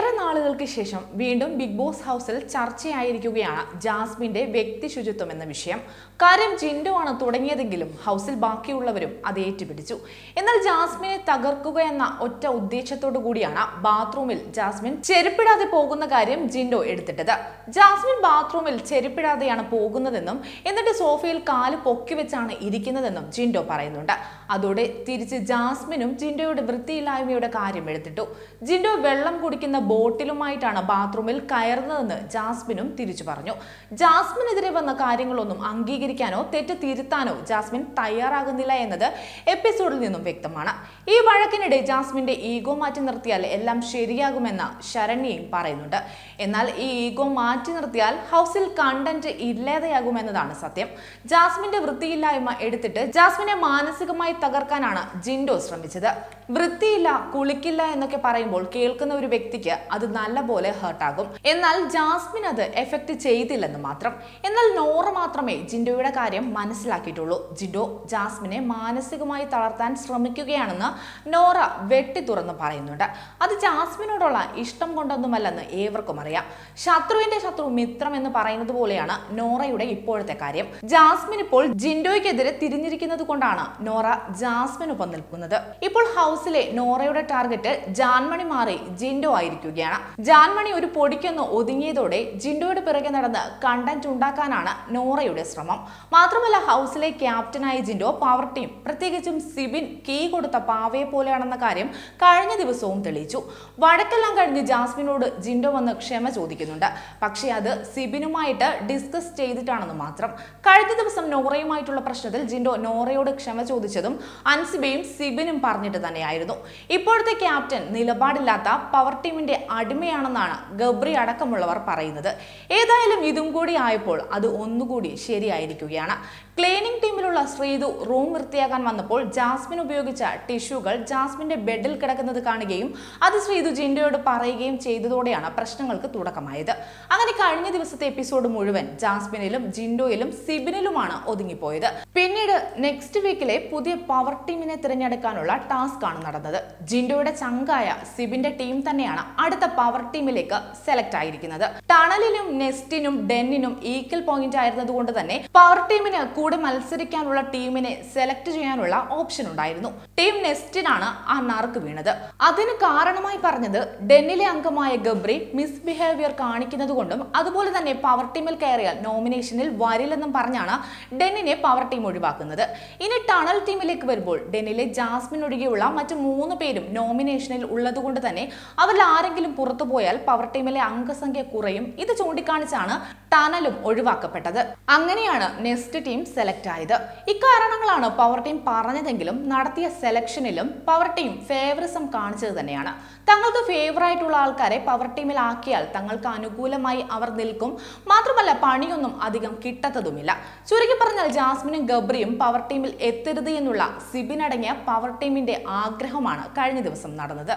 ഏറെ നാളുകൾക്ക് ശേഷം വീണ്ടും ബിഗ് ബോസ് ഹൗസിൽ ചർച്ചയായിരിക്കുകയാണ് ജാസ്മിന്റെ വ്യക്തി ശുചിത്വം എന്ന വിഷയം. കാര്യം ജിൻഡോ ആണ് തുടങ്ങിയതെങ്കിലും ഹൗസിൽ ബാക്കിയുള്ളവരും അത് ഏറ്റുപിടിച്ചു. എന്നാൽ ജാസ്മിനെ തകർക്കുക എന്ന ഒറ്റ ഉദ്ദേശത്തോടു കൂടിയാണ് ബാത്റൂമിൽ ജാസ്മിൻ ചെരുപ്പിടാതെ പോകുന്ന കാര്യം ജിൻഡോ എടുത്തിട്ടത്. ജാസ്മിൻ ബാത്റൂമിൽ ചെരുപ്പിടാതെയാണ് പോകുന്നതെന്നും എന്നിട്ട് സോഫയിൽ കാല് പൊക്കി വെച്ചാണ് ഇരിക്കുന്നതെന്നും ജിൻഡോ പറയുന്നുണ്ട്. അതോടെ തിരിച്ച് ജാസ്മിനും ജിൻഡോയുടെ വൃത്തിയില്ലായ്മയുടെ കാര്യം എടുത്തിട്ടു. ജിൻഡോ വെള്ളം കുടിക്കുന്ന ബോട്ടിലുമായിട്ടാണ് ബാത്റൂമിൽ കയറുന്നതെന്ന് ജാസ്മിനും തിരിച്ചു പറഞ്ഞു. ജാസ്മിനെതിരെ വന്ന കാര്യങ്ങളൊന്നും അംഗീകരിക്കാനോ തെറ്റ് തിരുത്താനോ ജാസ്മിൻ തയ്യാറാകുന്നില്ല എന്നത് എപ്പിസോഡിൽ നിന്നും വ്യക്തമാണ്. ഈ വഴക്കിനിടെ ജാസ്മിന്റെ ഈഗോ മാറ്റി നിർത്തിയാൽ എല്ലാം ശരിയാകുമെന്ന് ശരണ്യയും പറയുന്നുണ്ട്. എന്നാൽ ഈ ഈഗോ മാറ്റി നിർത്തിയാൽ ഹൗസിൽ കണ്ടന്റ് ഇല്ലാതെയാകുമെന്നതാണ് സത്യം. ജാസ്മിന്റെ വൃത്തിയില്ലായ്മ എടുത്തിട്ട് ജാസ്മിനെ മാനസികമായി തകർക്കാനാണ് ജിൻഡോ ശ്രമിച്ചത്. വൃത്തിയില്ല, കുളിക്കില്ല എന്നൊക്കെ പറയുമ്പോൾ കേൾക്കുന്ന ഒരു വ്യക്തിക്ക് അത് നല്ലപോലെ ഹേർട്ടാകും. എന്നാൽ ജാസ്മിൻ അത് എഫക്ട് ചെയ്തില്ലെന്ന് മാത്രം. എന്നാൽ നോറ മാത്രമേ ജിൻഡോയുടെ കാര്യം മനസ്സിലാക്കിയിട്ടുള്ളൂ. ജിൻഡോ ജാസ്മിനെ മാനസികമായി തളർത്താൻ ശ്രമിക്കുകയാണെന്ന് നോറ വെട്ടി തുറന്ന് പറയുന്നുണ്ട്. അത് ജാസ്മിനോടുള്ള ഇഷ്ടം കൊണ്ടൊന്നുമല്ലെന്ന് ഏവർക്കും അറിയാം. ശത്രുവിന്റെ ശത്രു മിത്രം എന്ന് പറയുന്നത് പോലെയാണ് നോറയുടെ ഇപ്പോഴത്തെ കാര്യം. ജാസ്മിൻ ഇപ്പോൾ ജിൻഡോയ്ക്കെതിരെ തിരിഞ്ഞിരിക്കുന്നത് കൊണ്ടാണ് നോറ ജാസ്മിനൊപ്പം നിൽക്കുന്നത്. ഇപ്പോൾ ഹൗസിലെ നോറയുടെ ടാർഗറ്റ് ജാൻമണി മാറി ജിൻഡോ ആയിരിക്കുകയാണ്. ജാൻമണി ഒരു പൊടിക്കൊന്ന് ഒതുങ്ങിയതോടെ ജിൻഡോയുടെ പിറകെ നടന്ന് കണ്ടന്റ് ഉണ്ടാക്കാനാണ് നോറയുടെ ശ്രമം. മാത്രമല്ല ഹൗസിലെ ക്യാപ്റ്റനായ ജിൻഡോ പവർ ടീം, പ്രത്യേകിച്ചും സിബിൻ കീ കൊടുത്ത പാവയെ പോലെയാണെന്ന കാര്യം കഴിഞ്ഞ ദിവസവും തെളിയിച്ചു. വഴക്കെല്ലാം കഴിഞ്ഞ് ജാസ്മിനോട് ജിൻഡോ വന്ന് ക്ഷമ ചോദിക്കുന്നുണ്ട്. പക്ഷേ അത് സിബിനുമായിട്ട് ഡിസ്കസ് ചെയ്തിട്ടാണെന്ന് മാത്രം. കഴിഞ്ഞ ദിവസം നോറയുമായിട്ടുള്ള പ്രശ്നത്തിൽ ജിൻഡോ നോറയോട് ക്ഷമ ചോദിച്ചതും അൻസിബയും സിബിനും പറഞ്ഞിട്ട് തന്നെയായിരുന്നു. ഇപ്പോഴത്തെ ക്യാപ്റ്റൻ നിലപാടില്ലാത്ത പവർ ടീമിന്റെ അടിമയാണെന്നാണ് ഗബ്രി അടക്കമുള്ളവർ പറയുന്നത്. ഏതായാലും ഇതും കൂടി ആയപ്പോൾ അത് ഒന്നുകൂടി ശരിയായിരിക്കുകയാണ്. ക്ലീനിംഗ് ടീമിലുള്ള ശ്രീതു റൂം വൃത്തിയാക്കാൻ വന്നപ്പോൾ ജാസ്മിൻ ഉപയോഗിച്ച ടിഷ്യൂകൾ ജാസ്മിന്റെ ബെഡിൽ കിടക്കുന്നത് കാണുകയും അത് ശ്രീതു ജിൻഡോയോട് പറയുകയും ചെയ്തതോടെയാണ് പ്രശ്നങ്ങൾക്ക് തുടക്കമായത്. അങ്ങനെ കഴിഞ്ഞ ദിവസത്തെ എപ്പിസോഡ് മുഴുവൻ ജാസ്മിനിലും ജിൻഡോയിലും സിബിനിലുമാണ് ഒതുങ്ങിപ്പോയത്. പിന്നീട് നെക്സ്റ്റ് വീക്കിലെ പുതിയ പവർ ടീമിനെ തിരഞ്ഞെടുക്കാനുള്ള ടാസ്ക് ആണ് നടന്നത്. ജിൻഡോയുടെ ചങ്കായ സിബിന്റെ ടീം തന്നെയാണ് അടുത്ത പവർ ടീമിലേക്ക് സെലക്ട് ആയിരിക്കുന്നത്. ടണലിനും നെസ്റ്റിനും ഡെന്നിനും ഈക്വൽ പോയിന്റ് ആയിരുന്നത് കൊണ്ട് തന്നെ പവർ ടീമിന് കൂടെ മത്സരിക്കാനുള്ള ടീമിനെ സെലക്ട് ചെയ്യാനുള്ള ഓപ്ഷൻ ഉണ്ടായിരുന്നു. ടീം നെസ്റ്റിനാണ് ആ നറുക്ക് വീണത്. അതിന് കാരണമായി പറഞ്ഞത് ഡെന്നിലെ അംഗമായ ഗബ്രി മിസ്ബിഹേവിയർ കാണിക്കുന്നത് കൊണ്ടും അതുപോലെ തന്നെ പവർ ടീമിൽ കയറിയാൽ നോമിനേഷനിൽ വരില്ലെന്നും പറഞ്ഞാണ് ഡെന്നിനെ പവർ ടീം ഒഴിവാക്കുന്നത്. ഇനി ടണൽ ടീമിലേക്ക് വരുമ്പോൾ ഡെന്നിലെ ജാസ്മിൻ ഒഴികെയുള്ള മറ്റു 3 പേരും നോമിനേഷനിൽ ഉള്ളതുകൊണ്ട് തന്നെ അവരിൽ ആരെങ്കിലും പുറത്തു പോയാൽ പവർ ടീമിലെ അംഗസംഖ്യ കുറയും. ഇത് ചൂണ്ടിക്കാണിച്ചാണ് ടണലും ഒഴിവാക്കപ്പെട്ടത്. അങ്ങനെയാണ് നെക്സ്റ്റ് ടീം സെലക്ട് ആയത്. ഇക്കാരണങ്ങളാണ് പവർ ടീം പറഞ്ഞതെങ്കിലും നടത്തിയ സെലക്ഷനിലും പവർ ടീം ഫേവറിസം കാണിച്ചത് തന്നെയാണ്. തങ്ങൾക്ക് ഫേവറായിട്ടുള്ള ആൾക്കാരെ പവർ ടീമിൽ ആക്കിയാൽ തങ്ങൾക്ക് അനുകൂലമായി അവർ നിൽക്കും. മാത്രമല്ല പണിയൊന്നും അധികം കിട്ടത്തതുമില്ല. ചുരുക്കി പറഞ്ഞാൽ ജാസ്മിനും ഗബ്രിയും പവർ ടീമിൽ എത്തരുത് എന്നുള്ള സിബിനടങ്ങിയ പവർ ടീമിന്റെ ആഗ്രഹമാണ് കഴിഞ്ഞ ദിവസം നടന്നത്.